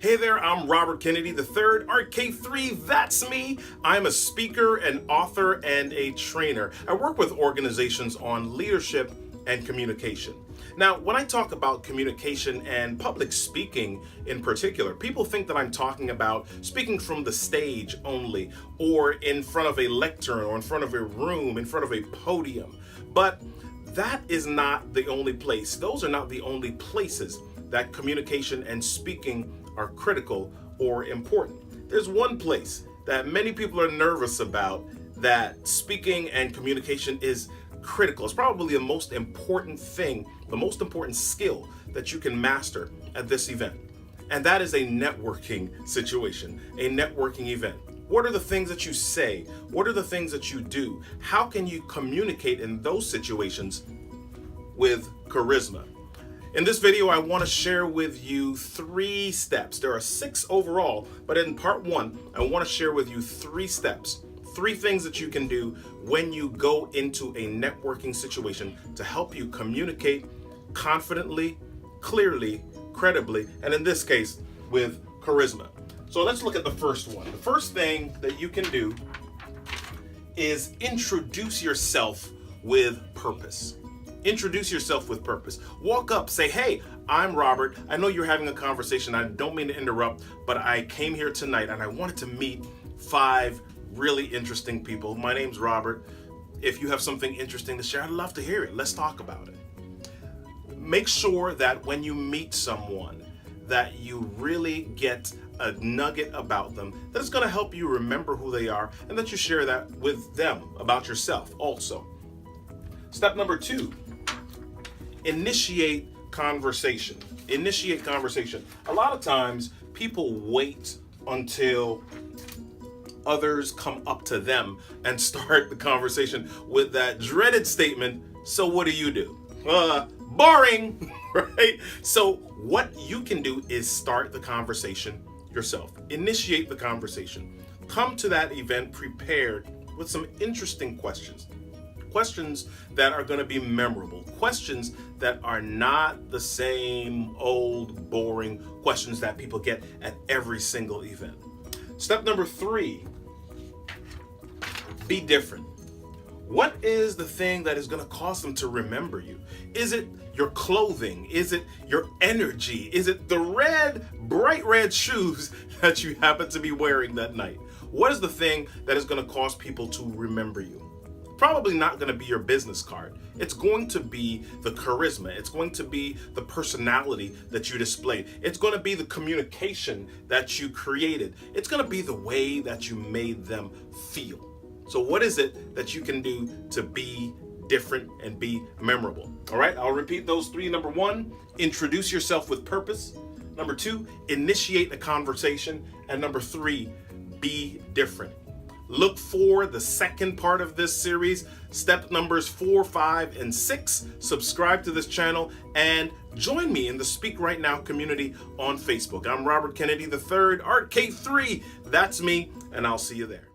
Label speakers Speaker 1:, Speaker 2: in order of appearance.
Speaker 1: Hey there, I'm Robert Kennedy III, RK3, that's me. I'm a speaker, an author, and a trainer. I work with organizations on leadership and communication. Now, when I talk about communication and public speaking in particular, people think that I'm talking about speaking from the stage only, or in front of a lectern, or in front of a room, in front of a podium. But that is not the only place. Those are not the only places that communication and speaking are critical or important. There's one place that many people are nervous about that speaking and communication is critical. It's probably the most important thing, the most important skill that you can master at this event. And that is a networking situation, a networking event. What are the things that you say? What are the things that you do? How can you communicate in those situations with charisma? In this video, I want to share with you 3 steps. There are 6 overall, but in part 1, I want to share with you 3 steps, 3 things that you can do when you go into a networking situation to help you communicate confidently, clearly, credibly, and in this case, with charisma. So let's look at the first one. The first thing that you can do is introduce yourself with purpose. Introduce yourself with purpose. Walk up, say, hey, I'm Robert. I know you're having a conversation. I don't mean to interrupt, but I came here tonight and I wanted to meet 5 really interesting people. My name's Robert. If you have something interesting to share, I'd love to hear it. Let's talk about it. Make sure that when you meet someone, that you really get a nugget about them that's going to help you remember who they are, and that you share that with them about yourself also. Step number 2. Initiate conversation. Initiate conversation. A lot of times people wait until others come up to them and start the conversation with that dreaded statement, so what do? Boring, right? So what you can do is start the conversation yourself. Initiate the conversation. Come to that event prepared with some interesting questions. Questions that are going to be memorable, questions that are not the same old boring questions that people get at every single event. Step number 3, be different. What is the thing that is going to cause them to remember you? Is it your clothing? Is it your energy? Is it the bright red shoes that you happen to be wearing that night? What is the thing that is going to cause people to remember you? Probably not going to be your business card. It's going to be the charisma. It's going to be the personality that you displayed. It's going to be the communication that you created. It's going to be the way that you made them feel. So what is it that you can do to be different and be memorable? All right, I'll repeat those 3. Number 1, introduce yourself with purpose. Number 2, initiate a conversation. And number 3, be different. Look for the second part of this series, step numbers 4, 5, and 6. Subscribe to this channel and join me in the Speak Right Now community on Facebook. I'm Robert Kennedy III, RK3, that's me, and I'll see you there.